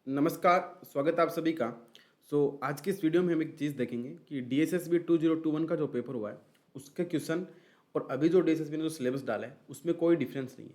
नमस्कार, स्वागत है आप सभी का। आज की इस वीडियो में हम एक चीज़ देखेंगे कि डीएसएसबी 2021 का जो पेपर हुआ है, उसके क्वेश्चन और अभी जो डीएसएसबी ने जो सिलेबस डाला है, उसमें कोई डिफरेंस नहीं है।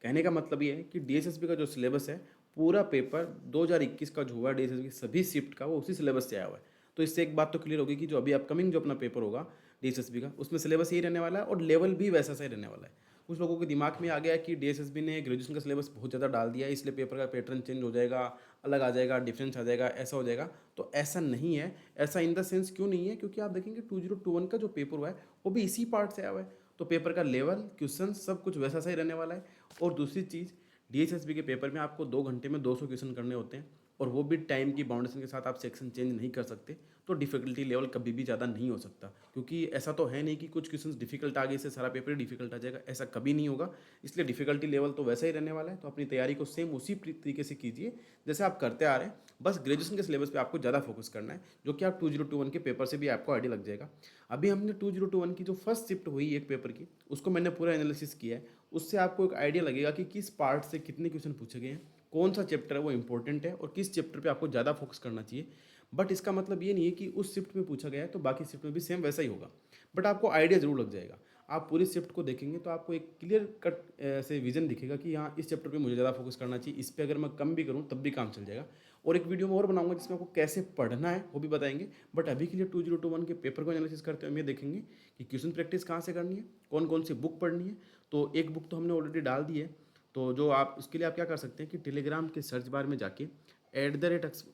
कहने का मतलब ये है कि डीएसएसबी का जो सिलेबस है, पूरा पेपर 2021 का जो हुआ है डीएसएसबी सभी शिफ्ट का, वो उसी सिलेबस से आया हुआ है। तो इससे एक बात तो क्लियर होगी कि जो अभी अपकमिंग जो अपना पेपर होगा डीएसएसबी का, उसमें सिलेबस यही रहने वाला है और लेवल भी वैसा सा ही रहने वाला है। कुछ लोगों के दिमाग में आ गया है कि डीएसएसबी ने ग्रेजुएशन का सिलेबस बहुत ज़्यादा डाल दिया है, इसलिए पेपर का पैटर्न चेंज हो जाएगा, अलग आ जाएगा, डिफरेंस आ जाएगा, ऐसा हो जाएगा। तो ऐसा नहीं है। ऐसा इन द सेंस क्यों नहीं है? क्योंकि आप देखेंगे 2021 का जो पेपर हुआ है, वो भी इसी पार्ट से आया हुआ है। तो पेपर का लेवल, क्वेश्चन सब कुछ वैसा सा ही रहने वाला है। और दूसरी चीज़, डीएसएसबी के पेपर में आपको 2 घंटे में 200 क्वेश्चन करने होते हैं, और वो भी टाइम की बाउंडेशन के साथ। आप सेक्शन चेंज नहीं कर सकते, तो डिफिकल्टी लेवल कभी भी ज़्यादा नहीं हो सकता। क्योंकि ऐसा तो है नहीं कि कुछ क्वेश्चन डिफिकल्ट आ गए इससे सारा पेपर ही डिफिकल्ट आ जाएगा, ऐसा कभी नहीं होगा। इसलिए डिफिकल्टी लेवल तो वैसा ही रहने वाला है। तो अपनी तैयारी को सेम उसी तरीके से कीजिए जैसे आप करते आ रहे हैं। बस ग्रेजुएशन के सिलेबस पे आपको ज़्यादा फोकस करना है, जो कि आप 2021 के पेपर से भी आपको आइडिया लग जाएगा। अभी हमने 2021 की जो फर्स्ट शिफ्ट हुई एक पेपर की, उसको मैंने पूरा एनालिसिस किया है। उससे आपको एक आइडिया लगेगा कि किस पार्ट से कितने क्वेश्चन पूछे गए हैं, कौन सा चैप्टर है वो इंपॉर्टेंट है, और किस चैप्टर पे आपको ज़्यादा फोकस करना चाहिए। बट इसका मतलब ये नहीं है कि उस शिफ्ट में पूछा गया है तो बाकी शिफ्ट में भी सेम वैसा ही होगा। बट आपको आइडिया ज़रूर लग जाएगा। आप पूरी शिफ्ट को देखेंगे तो आपको एक क्लियर कट से विजन दिखेगा कि हाँ, इस चैप्टर पे मुझे ज़्यादा फोकस करना चाहिए, इस पे अगर मैं कम भी करूँ तब भी काम चल जाएगा। और एक वीडियो में और बनाऊंगा जिसमें आपको कैसे पढ़ना है वो भी बताएंगे। बट अभी के लिए 2021 के पेपर को एनालिसिस करते हुए हम ये देखेंगे कि क्वेश्चन प्रैक्टिस कहाँ से करनी है, कौन कौन सी बुक पढ़नी है। तो एक बुक तो हमने ऑलरेडी डाल दी है। तो जो आप उसके लिए आप क्या कर सकते हैं कि टेलीग्राम के सर्च बार में जाके @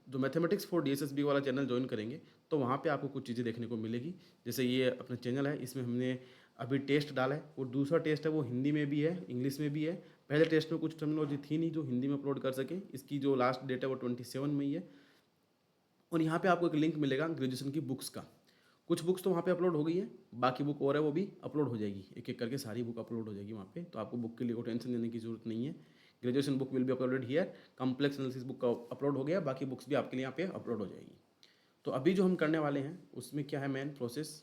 जो मैथमेटिक्स फॉर डीएसएसबी वाला चैनल ज्वाइन करेंगे, तो वहाँ पे आपको कुछ चीज़ें देखने को मिलेगी। जैसे ये अपना चैनल है, इसमें हमने अभी टेस्ट डाला है, और दूसरा टेस्ट है वो हिंदी में भी है, इंग्लिश में भी है। पहले टेस्ट में कुछ टर्मिनोलॉजी थी नहीं जो हिंदी में अपलोड कर सके। इसकी जो लास्ट डेट है वो 27 में ही है। और यहाँ पे आपको एक लिंक मिलेगा ग्रेजुएशन की बुक्स का। कुछ बुक्स तो वहाँ पे अपलोड हो गई है, बाकी बुक और है वो भी अपलोड हो जाएगी। एक एक करके सारी बुक अपलोड हो जाएगी वहाँ पे, तो आपको बुक के लिए कोई टेंशन लेने की जरूरत नहीं है। Graduation book will be uploaded here. Complex analysis book का अपलोड हो गया, बाकी बुक्स भी आपके लिए यहाँ पे अपलोड हो जाएगी। तो अभी जो हम करने वाले हैं उसमें क्या है मेन प्रोसेस।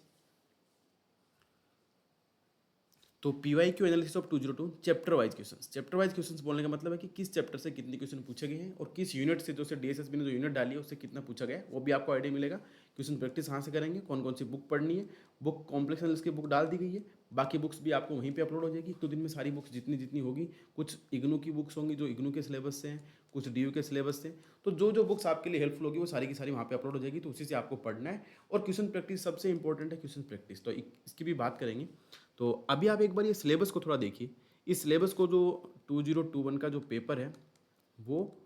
तो PYQ analysis of 202 chapter wise questions बोलने का मतलब है कि किस चैप्टर से कितने क्वेश्चन पूछे गए हैं, और किस यूनिट से, जो से डीएसएसबी ने जो यूनिट डाली है उससे कितना पूछा गया है, वो भी आपको आइडिया मिलेगा। क्वेश्चन प्रैक्टिस कहाँ से करेंगे, कौन कौन सी बुक पढ़नी है। बुक कॉम्प्लेक्स एनालिसिस की बुक डाल दी गई है, बाकी बुक्स भी आपको वहीं पे अपलोड हो जाएगी। 2 दिन में सारी बुक्स जितनी जितनी होगी, कुछ इग्नू की बुक्स होंगी जो इग्नू के सिलेबस से हैं, कुछ डीयू के सिलेबस से। तो जो जो बुक्स आपके लिए हेल्पफुल होगी वो सारी की सारी वहाँ पे अपलोड हो जाएगी, तो उसी से आपको पढ़ना है। और क्वेश्चन प्रैक्टिस सबसे इंपॉर्टेंट है, क्वेश्चन प्रैक्टिस तो इसकी भी बात करेंगे। तो अभी आप एक बार ये सिलेबस को थोड़ा देखिए। इस सिलेबस को जो 2021 का जो पेपर है वो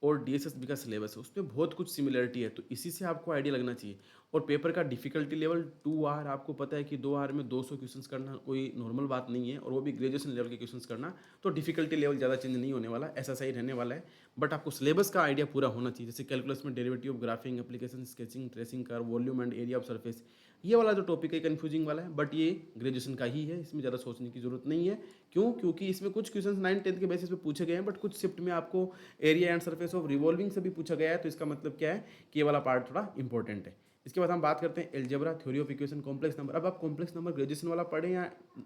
और डीएसएसबी का सिलेबस है, उसमें बहुत कुछ सिमिलरिटी है, तो इसी से आपको आइडिया लगना चाहिए। और पेपर का डिफिकल्टी लेवल 2 आर, आपको पता है कि 2 आर में 200 क्वेश्चंस करना कोई नॉर्मल बात नहीं है, और वो भी ग्रेजुएशन लेवल के क्वेश्चंस करना। तो डिफिकल्टी लेवल ज़्यादा चेंज नहीं होने वाला, ऐसा सही रहने वाला है। बट आपको सिलेबस का आइडिया पूरा होना चाहिए। जैसे कैलकुलस में derivative of graphic, application, sketching, tracing curve, volume and area of surface, ये वाला जो टॉपिक है कन्फ्यूजिंग वाला है, बट ये ग्रेजुएशन का ही है, इसमें ज़्यादा सोचने की जरूरत नहीं है। क्यों? क्योंकि इसमें कुछ क्वेश्चन 9th-10th के बेसिस पे पूछे गए हैं, बट कुछ शिफ्ट में आपको area and surface of revolving से भी पूछा गया है। तो इसका मतलब क्या है कि ये वाला पार्ट थोड़ा इंपॉर्टेंट है। इसके बाद हम बात करते हैं algebra, theory of equation, complex number. अब आप कॉम्प्लेक्स नंबर ग्रेजुएशन वाला पढ़े या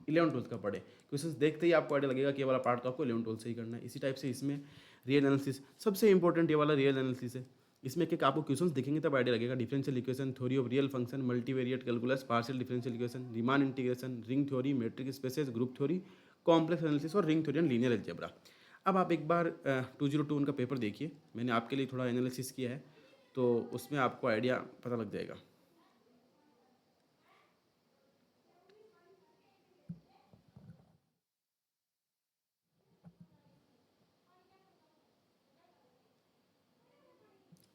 11th-12th का पढ़े, क्वेश्चन देखते ही आपको आइडिया लगेगा कि ये वाला पार्ट तो आपको 11th-12th से ही करना है। इसी टाइप से इसमें रियल एनालिसिस सबसे इंपॉर्टेंट, ये वाला रियल एनालिसिस है। इसमें एक एक आपको क्वेश्चंस दिखेंगे तब आइडिया लगेगा। Differential equation, theory of real function, multivariate calculus, partial differential equation, Riemann integration, ring theory, matrix spaces, group theory, complex analysis और ring theory and linear algebra. अब आप एक बार 2021 का पेपर देखिए, मैंने आपके लिए थोड़ा एनालिसिस किया है, तो उसमें आपको आइडिया पता लग जाएगा।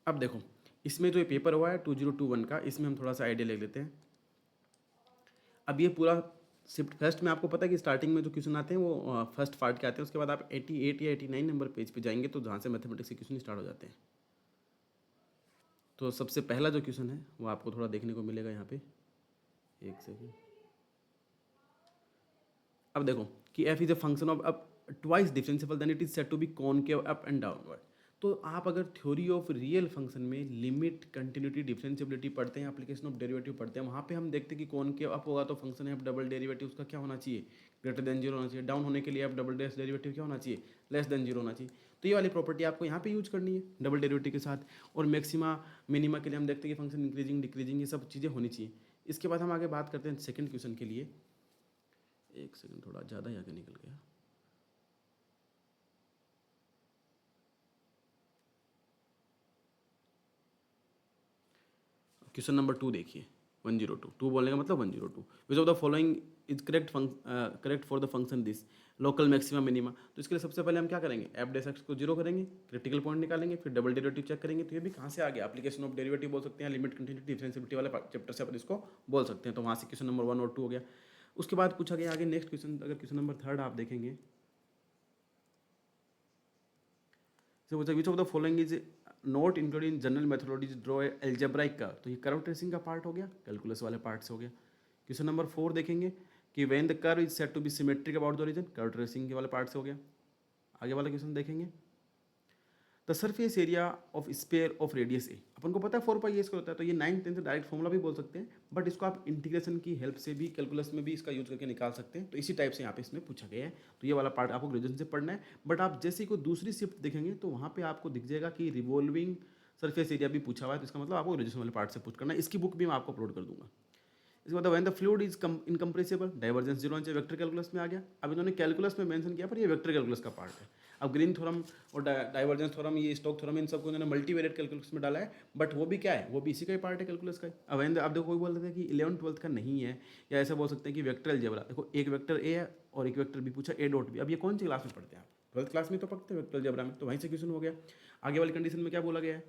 अब देखो, इसमें जो ये पेपर हुआ है 2021 का, इसमें हम थोड़ा सा आइडिया ले लेते हैं। अब ये पूरा शिफ्ट फर्स्ट में आपको पता है कि स्टार्टिंग में जो क्वेश्चन आते हैं वो फर्स्ट पार्ट के आते हैं। उसके बाद आप 88 या 89 नंबर पेज पे जाएंगे, तो जहाँ से मैथमेटिक्स के क्वेश्चन स्टार्ट हो जाते हैं। तो सबसे पहला जो क्वेश्चन है वो आपको थोड़ा देखने को मिलेगा यहाँ पे। एक सेकेंड। अब देखो कि f is a function of up twice differentiable then it is said to be concave up and downward. तो आप अगर थ्योरी ऑफ रियल फंक्शन में लिमिट, कंटिन्यूटी, डिफरेंशिएबिलिटी पढ़ते हैं, एप्लीकेशन ऑफ डेरिवेटिव पढ़ते हैं, वहाँ पे हम देखते हैं कि कॉनकेव अप होगा तो फंक्शन है डबल डेरिवेटिव उसका क्या होना चाहिए, ग्रेटर देन जीरो होना चाहिए, डाउन होने के लिए आप डबल डैश डेरिवेटिव क्या होना चाहिए, लेस देन जीरो होना चाहिए। तो ये वाली प्रॉपर्टी आपको यहाँ पे यूज करनी है डबल डेरिवेटिव के साथ। और मैक्सिमा मिनिमा के लिए हम देखते हैं कि फंक्शन इंक्रीजिंग डिक्रीजिंग ये सब चीज़ें होनी चाहिए। इसके बाद हम आगे बात करते हैं सेकंड क्वेश्चन के लिए। एक सेकंड, थोड़ा ज़्यादा ही आगे निकल गया। क्वेश्चन नंबर 2 देखिए, 102 2 बोलने का मतलब 102, which of the following is correct for the function this local maxima minima. तो इसके लिए सबसे पहले हम क्या करेंगे, एफ डैश एक्स को जीरो करेंगे, क्रिटिकल पॉइंट निकालेंगे, फिर डबल डेरिवेटिव चेक करेंगे। तो ये भी कहाँ से आ गया, एप्लीकेशन ऑफ डेरिवेटिव बोल सकते हैं, लिमिट कंटिन्यूटी डिफरेंशिएबिलिटी वाले चैप्टर से अपन इसको बोल सकते हैं। तो वहाँ से क्वेश्चन नंबर 1 और 2 हो गया। उसके बाद पूछा गया आगे नेक्स्ट क्वेश्चन, अगर क्वेश्चन नंबर 3 आप देखेंगे, so which of the following is not included in general methodology to draw a algebraic curve। तो ये कर्व ट्रेसिंग का पार्ट हो गया, कैलकुलस वाले पार्ट से हो गया। क्वेश्चन नंबर 4 देखेंगे कि when the curve is said to be symmetric about the origin, curve tracing के वाले पार्ट से हो गया। आगे वाला क्वेश्चन देखेंगे, the surface area of sphere of radius a, अपन को पता है 4 पाई इसका होता है, तो ये 9th 10th से डायरेक्ट फॉर्मूला भी बोल सकते हैं, बट इसको आप इंटीग्रेशन की हेल्प से भी कैलकुलस में भी इसका यूज करके निकाल सकते हैं। तो इसी टाइप से यहाँ पे इसमें पूछा गया है। तो ये वाला पार्ट आपको ग्रेजुएशन से पढ़ना है, बट आप जैसे ही को दूसरी शिफ्ट देखेंगे तो वहाँ पे आपको दिख जाएगा कि रिवॉल्विंग सरफेस एरिया भी पूछा हुआ है। तो इसका मतलब आपको ग्रेजुएशन वाले पार्ट से पूछ करना है। इसकी बुक भी मैं आपको अपलोड कर दूंगा। इसके बाद when the fluid is incompressible, divergence zero होना चाहिए, वेक्टर कैलकुलस में आ गया। अब इन्होंने कैलकुलस में मेंशन किया, पर ये वेक्टर कैलकुलस का पार्ट है। अब ग्रीन थ्योरम और डाइवर्जेंस थ्योरम, ये स्टोक थ्योरम, इन सबको इन्होंने मल्टीवेरिएट कैलकुलस में डाला है, बट वो भी क्या है, वो भी इसी का ही पार्ट है कैलकुलस का। अब अब देखो कोई बोल रहे थे कि 11th 12th का नहीं है, या ऐसा बोल सकते हैं कि वेक्टर अलजेब्रा, देखो एक वेक्टर ए है और एक वेक्टर बी पूछा, ए डॉट बी। अब ये कौन सी क्लास में पढ़ते हैं आप, 12th क्लास में तो पढ़ते हैं वेक्टर अलजेब्रा में, तो वहीं से क्वेश्चन हो गया। आगे वाली कंडीशन में क्या बोला गया है,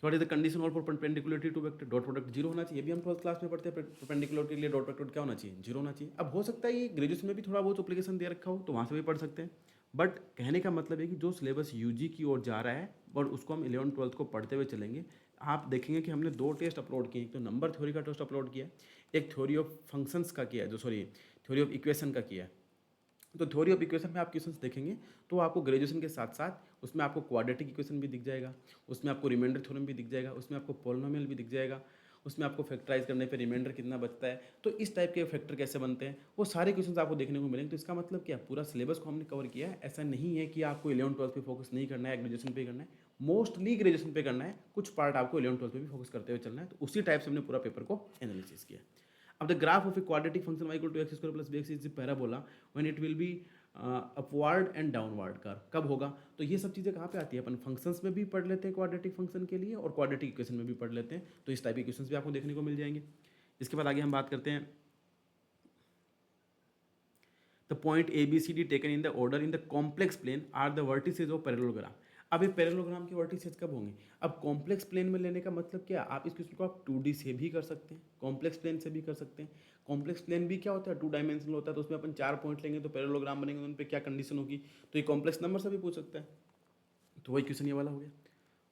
what is the condition all for perpendicularity two vector, dot product zero होना चाहिए। ये भी हम 12th क्लास में पढ़ते हैं, परपेंडिकुलरिटी के लिए डॉट प्रोडक्ट क्या होना चाहिए, जीरो होना चाहिए। अब हो सकता है ये ग्रेजुएशन में भी थोड़ा बहुत एप्लीकेशन दे रखा हो, तो वहाँ से भी पढ़ सकते हैं, बट कहने का मतलब है कि जो सिलेबस यूजी की ओर जा रहा है और उसको हम 11th 12th को पढ़ते हुए चलेंगे। आप देखेंगे कि हमने 2 टेस्ट अपलोड किए, एक तो नंबर थ्योरी का टेस्ट अपलोड किया, एक थ्योरी ऑफ फंक्शंस का किया है, जो सॉरी थ्योरी ऑफ इक्वेशन का किया है। तो थ्योरी ऑफ इक्वेशन में आप क्वेश्चंस देखेंगे तो आपको ग्रेजुएशन के साथ साथ उसमें आपको क्वाड्रेटिक इक्वेशन भी दिख जाएगा, उसमें आपको रिमाइंडर थ्योरम भी दिख जाएगा, उसमें आपको पॉलिनोमियल भी दिख जाएगा, उसमें आपको फैक्टराइज करने पे रिमाइंडर कितना बचता है, तो इस टाइप के फैक्टर कैसे बनते हैं, वो सारे क्वेश्चंस आपको देखने को मिलेंगे। तो इसका मतलब क्या, पूरा सिलेबस को हमने कवर किया है। ऐसा नहीं है कि आपको 11th 12th पे फोकस नहीं करना है, ग्रेजुएशन पे करना है, मोस्टली ग्रेजुएशन पे करना है, कुछ पार्ट आपको 11th 12th पे भी फोकस करते हुए चलना है। तो उसी टाइप से हमने पूरा पेपर को एनालिसिस किया। अब the graph of a quadratic function y equal to x square plus b x is parabola when it will be upward and downward curve, कब होगा। तो ये सब चीज़ें कहाँ पे आती है, अपन फंक्शंस में भी पढ़ लेते हैं क्वाड्रेटिक फंक्शन के लिए, और क्वाड्रेटिक इक्वेशन में भी पढ़ लेते हैं। तो इस टाइप के क्वेश्चंस भी आपको देखने को मिल जाएंगे। इसके बाद आगे हम बात करते हैं, the point A B C D taken in the order in the complex plane are the vertices of parallelogram. अब ये पैरेललोग्राम के वर्टिसेज कब होंगे, अब कॉम्प्लेक्स प्लेन में लेने का मतलब क्या, आप इस क्वेश्चन को आप 2D से भी कर सकते हैं, कॉम्प्लेक्स प्लेन से भी कर सकते हैं। कॉम्प्लेक्स प्लेन भी क्या होता है, 2 डायमेंशनल होता है, तो उसमें अपन 4 पॉइंट लेंगे तो पैरेललोग्राम बनेंगे, उन पर क्या कंडीशन होगी, तो ये कॉम्प्लेक्स नंबर से भी पूछ सकता है। तो वही क्वेश्चन ये वाला हो गया।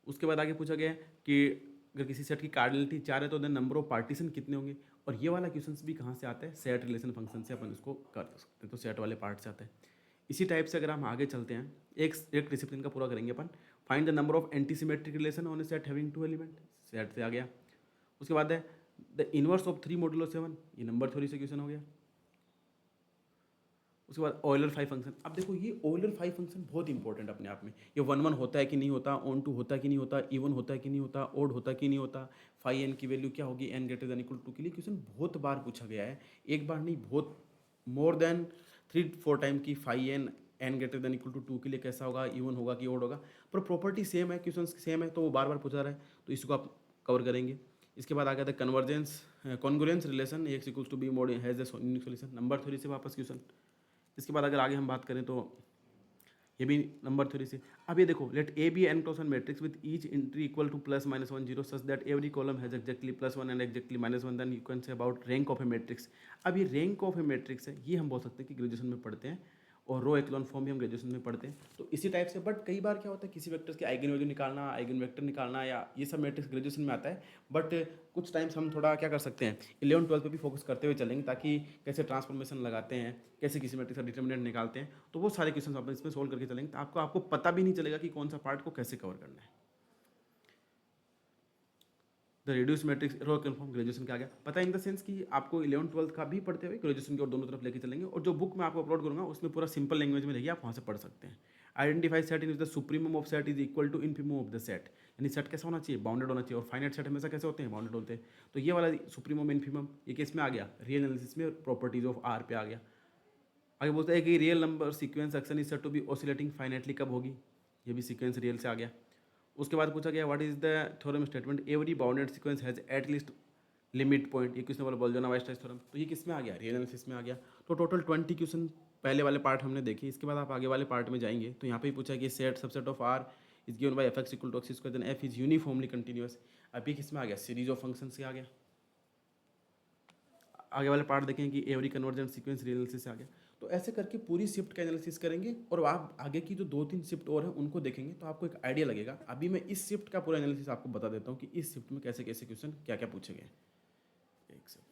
उसके बाद आगे पूछा गया कि अगर किसी सेट की कार्डिनलिटी 4 है तो देन नंबर ऑफ पार्टीशन कितने होंगे, और ये वाला क्वेश्चन भी कहाँ से आता है, सेट रिलेशन फंक्शन से अपन इसको कर सकते हैं, तो सेट वाले पार्ट से आता है। इसी टाइप से अगर हम आगे चलते हैं, एक डिसिप्लिन का पूरा करेंगे अपन, find the number of antisymmetric relation on a set having 2 element, set से आ गया। उसके बाद है द इनवर्स ऑफ 3 मॉड्यूलो 7, ये नंबर थ्योरी से क्वेश्चन हो गया। उसके बाद ऑयलर 5 फंक्शन। अब देखो ये ऑयलर 5 फंक्शन बहुत इंपॉर्टेंट अपने आप में, ये 1 1 होता है कि नहीं होता, ऑन 2 होता है कि नहीं होता, इवन होता है कि नहीं होता, ओड होता है कि नहीं होता, फाई एन की वैल्यू क्या होगी n greater than equal to के लिए क्वेश्चन बहुत बार पूछा गया है, एक बार नहीं, बहुत मोर देन 3-4 टाइम की phi n greater than equal to 2 के लिए कैसा होगा, इवन होगा कि ओड होगा, पर प्रॉपर्टी सेम है, क्वेश्चन सेम है, तो वो बार बार पूछा रहा है, तो इसको आप कवर करेंगे। इसके बाद आ गया था convergence congruence relation, x equals to be mod has a unique solution, number theory से वापस क्वेश्चन। इसके बाद अगर आगे हम बात करें तो ये भी नंबर थ्योरी से। अब ये देखो, let A be n cross n matrix with each entry equal to +-1 0 such that every column has exactly +1 and exactly -1, then you can say about rank of a matrix. अब ये rank of a matrix है, ये हम बोल सकते हैं कि graduation में पढ़ते हैं, और रो एक्लॉन फॉर्म भी हम ग्रेजुएशन में पढ़ते हैं। तो इसी टाइप से, बट कई बार क्या होता है, किसी वेक्टर्स के आइगन वैल्यू निकालना, आइगन वेक्टर निकालना, या ये सब मैट्रिक्स ग्रेजुएशन में आता है, बट कुछ टाइम्स हम थोड़ा क्या कर सकते हैं, 11 12 पे भी फोकस करते हुए चलेंगे, ताकि कैसे ट्रांसफॉर्मेशन लगाते हैं, कैसे किसी मैट्रिक्स का डिटर्मिनेंट निकालते हैं, तो वो सारे क्वेश्चन अपन इसमें सोल्व करके चलेंगे, तो आपको पता भी नहीं चलेगा कि कौन सा पार्ट को कैसे कवर करना है। The reduce matrix row confirm graduation का आ गया। पता है इन द सेंस कि आपको 11th-12th का भी पढ़ते हुए ग्रेजुएशन की और दोनों तरफ लेके चलेंगे, और जो बुक मैं आपको अपलोड करूँगा उसमें पूरा सिंपल लैंग्वेज में रहेगी, आप वहाँ से पढ़ सकते हैं। Identify set in the supremum of set is equal to infimum of the set, यानी सेट कैसा होना चाहिए, बाउंडेड होना चाहिए, और फाइनाइट सेट हमेशा कैसे होते हैं, बाउंडेड होते हैं। तो ये वाला सुप्रीमम इनफिमम ये किस में आ गया, रियल एनालिसिस में प्रॉपर्टीज ऑफ आर पे आ गया। आगे बोलते हैं कि real number sequence action is said to be oscillating finitely कब होगी, ये भी सीक्वेंस रियल से आ गया। उसके बाद पूछा गया what is the theorem statement every bounded sequence has at least limit point, ये किसने बोला, बोल्जोना-वाइस्टाइस थ्योरम। तो ये किस में आ गया, रियल एनालिसिस में आ गया। तो टोटल 20 क्वेश्चन पहले वाले पार्ट हमने देखे। इसके बाद आप आगे वाले पार्ट में जाएंगे तो यहाँ पे ही पूछा कि set subset of R is given by f x equal to x square then f is uniformly continuous. अभी किस में आ गया, सीरीज ऑफ फंक्शन से आ गया। आगे वाले पार्ट देखें कि every convergent sequence real analysis से आ गया। तो ऐसे करके पूरी शिफ्ट का एनालिसिस करेंगे, और आप आगे की जो 2-3 शिफ्ट और हैं उनको देखेंगे तो आपको एक आइडिया लगेगा। अभी मैं इस शिफ्ट का पूरा एनालिसिस आपको बता देता हूँ कि इस शिफ्ट में कैसे कैसे क्वेश्चन क्या क्या पूछे गए। एक सेकंड।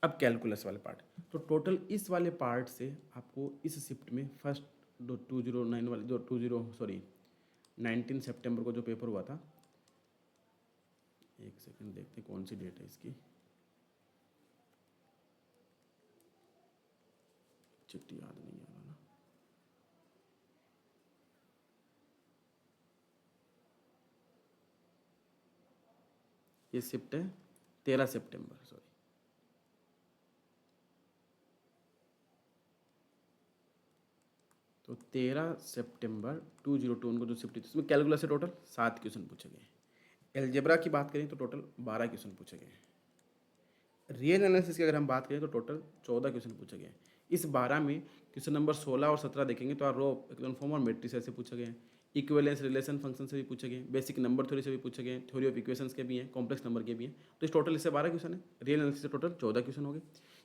अब कैलकुलस वाले पार्ट, तो टोटल इस वाले पार्ट से आपको इस शिफ्ट में फर्स्ट 209 वाले जो 19 सितंबर को जो पेपर हुआ था, एक सेकंड देखते कौन सी डेट है इसकी, चिट्ठी याद नहीं आ रहा ना। ये शिफ्ट है 13 सितंबर, सॉरी। तो 13 सितंबर 2021 को जो शिफ्ट थी उसमें कैलकुलस से टोटल 7 क्वेश्चन पूछे गए। एलजेब्रा की बात करें तो टोटल 12 क्वेश्चन पूछे गए। रियल एनालिसिस की अगर हम बात करें तो टोटल 14 क्वेश्चन पूछे गए। इस 12 में क्वेश्चन नंबर 16 और 17 देखेंगे तो रो इकोनॉमिक फॉर्म और मैट्रिसेस से पूछे गए, इक्विवेलेंस रिलेशन फंक्शन से भी पूछे गए, बेसिक नंबर थ्योरी से भी पूछे गए, थ्योरी ऑफ इक्वेशंस के भी हैं, कॉम्प्लेक्स नंबर के भी हैं। तो इस टोटल इससे 12 क्वेश्चन है। रियल एनालिसिस से टोटल 14 क्वेश्चन हो गए।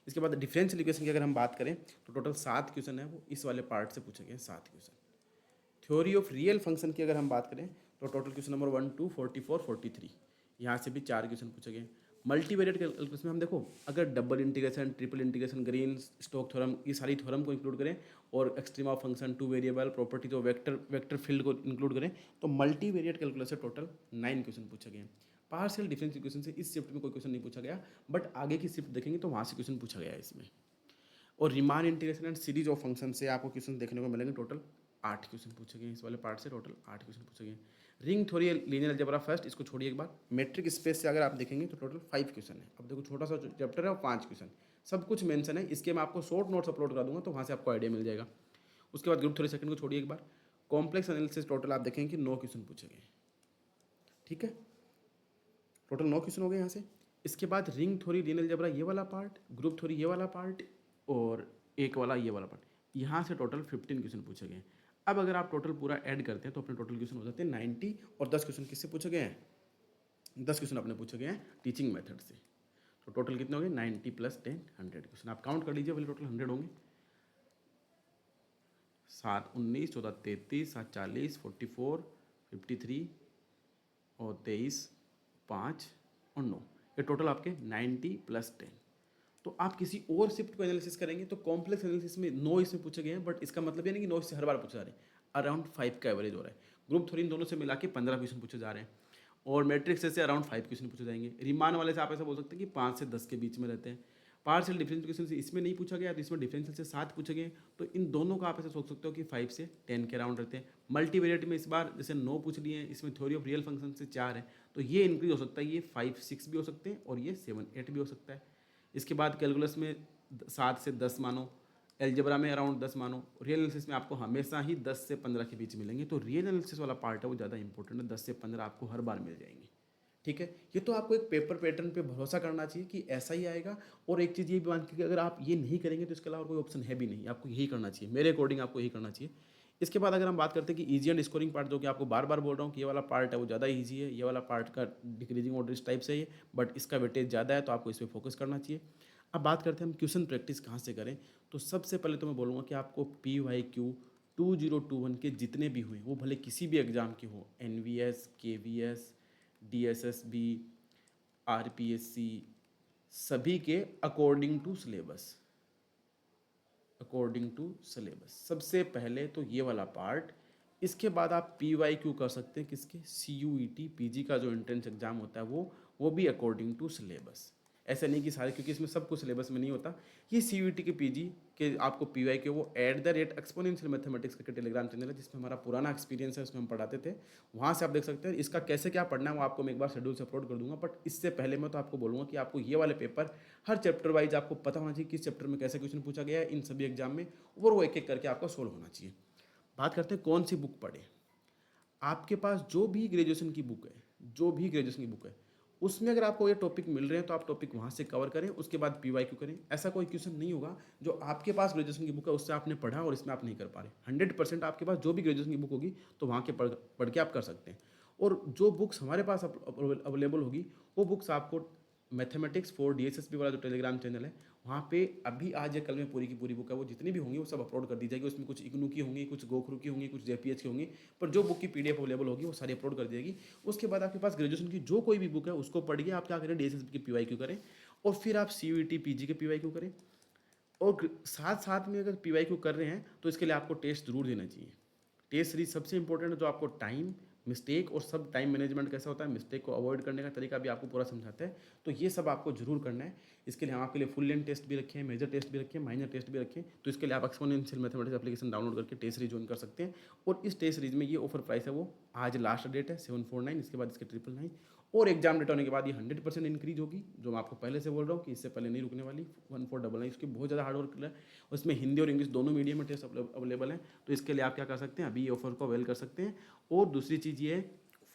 इसके बाद डिफरेंशियल इक्वेशन की अगर हम बात करें तो टोटल 7 क्वेश्चन है, वो इस वाले पार्ट से पूछे गए 7 question. Theory of real function की अगर हम बात करें तो टोटल क्वेश्चन नंबर 1, 2, 44, 43, यहाँ से भी 4 क्वेश्चन पूछे गए। मल्टीवेरिएट कैलकुलस में हम देखो अगर double integration, triple integration, Green Stokes theorem, ये सारी थ्योरम को इंक्लूड करें, और extrema function, two variable, properties of vector field को इंक्लूड करें, तो मल्टीवेरिएट कैलकुलस से टोटल 9 क्वेश्चन पूछे गए। पार्शियल डिफरेंस इक्वेशन से इस शिफ्ट में कोई क्वेश्चन नहीं पूछा गया, बट आगे की शिफ्ट देखेंगे तो वहाँ से क्वेश्चन पूछा गया है इसमें। और Riemann integration and series of function से आपको क्वेश्चन देखने को मिलेंगे। टोटल 8 क्वेश्चन पूछे गए इस वाले पार्ट से, टोटल 8 क्वेश्चन पूछे गए। Ring theory linear algebra first, इसको छोड़िए एक बार। मेट्रिक स्पेस से अगर आप देखेंगे तो टोटल 5 क्वेश्चन है। अब देखो छोटा सा चैप्टर है और 5 क्वेश्चन, सब कुछ मेंशन है। इसके मैं आपको शॉर्ट नोट्स अपलोड कर दूंगा तो वहाँ से आपको आइडिया मिल जाएगा। उसके बाद ग्रुप थ्योरी सेकंड को छोड़िए एक बार। कॉम्प्लेक्स एनालिसिस टोटल आप देखेंगे कि 9 क्वेश्चन पूछे गए। ठीक है, टोटल 9 क्वेश्चन हो गए यहाँ से। इसके बाद रिंग थ्योरी लीनियर अलजेब्रा ये वाला पार्ट, ग्रुप थ्योरी ये वाला पार्ट, और एक वाला ये वाला पार्ट, यहाँ से टोटल 15 क्वेश्चन पूछे गए। अब अगर आप टोटल पूरा ऐड करते हैं तो अपने टोटल क्वेश्चन हो जाते हैं 90, और 10 क्वेश्चन किससे पूछे गए हैं, 10 क्वेश्चन अपने पूछे गए हैं टीचिंग मेथड से। तो टोटल कितने हो गए, 90 + 10 100 क्वेश्चन। आप काउंट कर लीजिए, टोटल 100 होंगे। 7, 19, 14, 33, 7, 40, 44, 53 और 23, 5 और 9, ये टोटल आपके 90 + 10। तो आप किसी और शिफ्ट को एनालिसिस करेंगे तो कॉम्प्लेक्स एनालिसिस में 9 इसमें पूछे गए हैं, बट इसका मतलब ये नहीं कि 9 इससे हर बार पूछे जा रहे हैं, अराउंड 5 का एवरेज हो रहा है। ग्रुप थ्योरी इन दोनों से मिला के 15 क्वेश्चन पूछे जा रहे हैं, और मैट्रिक्स से अराउंड 5 क्वेश्चन पूछे जाएंगे। रिमान वाले से आप ऐसा बोल सकते हैं कि 5 से 10 के बीच में रहते हैं। पार्शियल डिफरेंशियल से इसमें नहीं पूछा गया, तो इसमें डिफरेंशियल से 7 पूछे गए, तो इन दोनों का आप ऐसे सोच सकते हो कि 5 से 10 के अराउंड रहते हैं। मल्टीवेरिएट में इस बार जैसे 9 पूछ लिए हैं, इसमें थ्योरी ऑफ रियल फंक्शन से 4 है, तो ये इंक्रीज हो सकता है, ये 5, 6 भी हो सकते हैं, और ये 7, 8 भी हो सकता है। इसके बाद कैलकुलस में 7 से 10 मानो, एलजेब्रा में अराउंड 10 मानो, रियल एनालिसिस में आपको हमेशा ही 10 से 15 के बीच मिलेंगे। तो रियल एनालिसिस वाला पार्ट है वो ज़्यादा इंपॉर्टेंट है, 10 से 15 आपको हर बार मिल जाएंगे। ठीक है, ये तो आपको एक पेपर पैटर्न पे भरोसा करना चाहिए कि ऐसा ही आएगा। और एक चीज़ ये भी मान के कि अगर आप ये नहीं करेंगे तो इसके अलावा कोई ऑप्शन है भी नहीं, आपको यही करना चाहिए, मेरे अकॉर्डिंग आपको यही करना चाहिए। इसके बाद अगर हम बात करते हैं कि ईजी एंड स्कोरिंग पार्ट, जो कि आपको बार बार बोल रहा हूँ कि ये वाला पार्ट है वो ज़्यादा ईजी है, ये वाला पार्ट का डिक्रीजिंग ऑर्डर इस टाइप से है, बट इसका वेटेज ज़्यादा है, तो आपको इस पर फोकस करना चाहिए। अब बात करते हैं हम क्वेश्चन प्रैक्टिस कहाँ से करें। तो सबसे पहले तो मैं बोलूँगा कि आपको PYQ 2021 के जितने भी हुए, वो भले किसी भी एग्ज़ाम के हो, NVS, KVS, DSSB, RPSC, सभी के according to syllabus, according to syllabus सबसे पहले तो ये वाला पार्ट इसके बाद आप PYQ कर सकते हैं किसके, CUET PG का जो एंट्रेंस एग्जाम होता है वो भी अकॉर्डिंग टू सिलेबस। ऐसा नहीं कि सारे, क्योंकि इसमें सब कुछ सिलेबस में नहीं होता। ये CUET के PG के आपको PYQ वो @exponential मैथमेटिक्स का टेलीग्राम चैनल है, जिसमें हमारा पुराना एक्सपीरियंस है, उसमें हम पढ़ाते थे, वहाँ से आप देख सकते हैं। इसका कैसे क्या पढ़ना है वो आपको मैं एक बार शेड्यूल से अपलोड कर दूंगा। बट इससे पहले मैं तो आपको बोलूँगा कि आपको ये वाले पेपर हर चैप्टर वाइज आपको पता होना चाहिए किस चैप्टर में कैसे क्वेश्चन पूछा गया है इन सभी एग्जाम में, और वो एक एक करके आपका सोल्व होना चाहिए। बात करते हैं कौन सी बुक पढ़े। आपके पास जो भी ग्रेजुएशन की बुक है, जो भी ग्रेजुएशन की बुक है, उसमें अगर आपको ये टॉपिक मिल रहे हैं तो आप टॉपिक वहाँ से कवर करें, उसके बाद PYQ करें। ऐसा कोई क्वेश्चन नहीं होगा जो आपके पास ग्रेजुएशन की बुक है उससे आपने पढ़ा और इसमें आप नहीं कर पा रहे। 100% आपके पास जो भी ग्रेजुएशन की बुक होगी तो वहाँ के पढ़ के आप कर सकते हैं। और जो बुक्स हमारे पास अवेलेबल होगी वो बुक्स आपको मैथमेटिक्स फॉर DSSB वाला जो टेलीग्राम चैनल है वहाँ पे अभी आज या कल में पूरी की पूरी बुक है वो जितनी भी होंगी वो सब अपलोड कर दी जाएगी। उसमें कुछ इग्नू की होंगी, कुछ गोखरू की होंगी, कुछ JPH की होंगी, पर जो बुक की PDF अवेलेबल होगी वो सारी अपलोड कर दी जाएगी। उसके बाद आपके पास ग्रेजुएशन की जो कोई भी बुक है उसको पढ़िए, आप क्या करें DSSB की PYQ करें, और फिर आप CUET PG के PYQ करें। और साथ साथ में अगर PYQ कर रहे हैं तो इसके लिए आपको टेस्ट जरूर देना चाहिए। टेस्ट सीरीज सबसे इंपॉर्टेंट है, जो आपको टाइम, मिस्टेक और सब टाइम मैनेजमेंट कैसा होता है, मिस्टेक को अवॉइड करने का तरीका भी आपको पूरा समझाता है। तो ये सब आपको जरूर करना है। इसके लिए हम आपके लिए फुल लेंथ टेस्ट भी रखे हैं, मेजर टेस्ट भी रखे हैं, माइनर टेस्ट भी रखे हैं। तो इसके लिए आप एक्सपोनेंशियल मैथमेटिक्स एप्लीकेशन डाउनलोड करके टेस्ट सीरीज ज्वाइन कर सकते हैं। और इस टेस्ट सीरीज में ये ऑफर प्राइस है वो आज लास्ट डेट है 749, इसके बाद इसके 999, और एग्जाम डेट होने के बाद ये 100% इंक्रीज होगी। जो मैं आपको पहले से बोल रहा हूँ कि इससे पहले नहीं रुकने वाली। 1499 इसकी बहुत ज़्यादा हार्ड वर्क है। उसमें हिंदी और इंग्लिश दोनों मीडियम में टेस्ट अवेलेबल है। तो इसके लिए आप क्या कर सकते हैं, अभी ये ऑफर को अवेल कर सकते हैं। और दूसरी चीज़ ये है,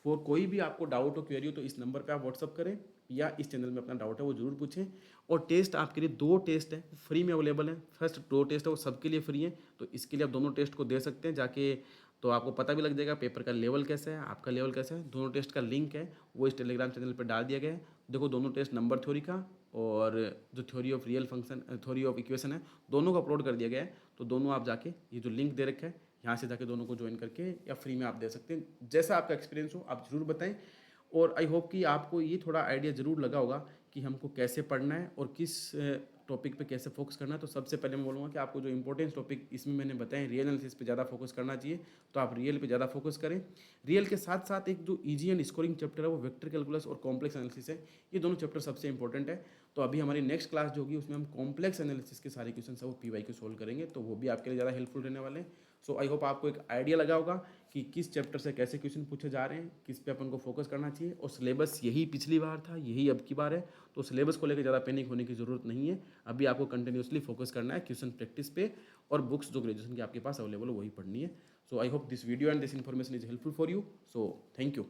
फॉर कोई भी आपको डाउट हो, क्वेरी हो, तो इस नंबर पे आप व्हाट्सअप करें या इस चैनल में अपना डाउट है वो जरूर पूछें। और टेस्ट आपके लिए 2 टेस्ट है फ्री में अवेलेबल है। फर्स्ट 2 टेस्ट है वो सबके लिए फ्री है, तो इसके लिए आप दोनों टेस्ट को दे सकते हैं जाके। तो आपको पता भी लग जाएगा पेपर का लेवल कैसा है, आपका लेवल कैसा है। दोनों टेस्ट का लिंक है वो इस टेलीग्राम चैनल पर डाल दिया गया है। देखो दोनों टेस्ट नंबर थ्योरी का और जो theory of real function, theory of equation है, दोनों को अपलोड कर दिया गया है। तो दोनों आप जाके ये जो लिंक दे रखा है यहाँ से जाके दोनों को ज्वाइन करके या फ्री में आप दे सकते हैं। जैसा आपका एक्सपीरियंस हो आप ज़रूर बताएं। और आई होप कि आपको ये थोड़ा आइडिया ज़रूर लगा होगा कि हमको कैसे पढ़ना है और किस टॉपिक पे कैसे फोकस करना है। तो सबसे पहले मैं बोलूँगा कि आपको जो इंपॉर्टेंट टॉपिक इसमें मैंने बताए रियल एनालिसिस पे ज़्यादा फोकस करना चाहिए, तो आप रियल पे ज़्यादा फोकस करें। रियल के साथ साथ एक जो ईजी एंड स्कोरिंग चैप्टर है वो वेक्टर कैलकुलस और कॉम्प्लेक्स एनालिसिस है। ये दोनों चैप्टर सबसे इंपॉर्टेंट है। तो अभी हमारी नेक्स्ट क्लास जो होगी उसमें हम कॉम्प्लेक्स एनालिसिस के सारे क्वेश्चन है वो PYQ सोल्व करेंगे, तो वो भी आपके लिए ज़्यादा हेल्पफुल रहने वाले हैं। सो आई होप आपको एक आइडिया लगा होगा कि किस चैप्टर से कैसे क्वेश्चन पूछे जा रहे हैं, किस पे अपन को फोकस करना चाहिए। और सिलेबस यही पिछली बार था, यही अब की बार है, तो सिलेबस को लेकर ज़्यादा पैनिक होने की ज़रूरत नहीं है। अभी आपको कंटिन्यूसली फोकस करना है क्वेश्चन प्रैक्टिस पे, और बुक्स जो ग्रेजुएशन की आपके पास अवेलेबल है वही पढ़नी है। So I hope this video and this information is helpful for you. So thank you.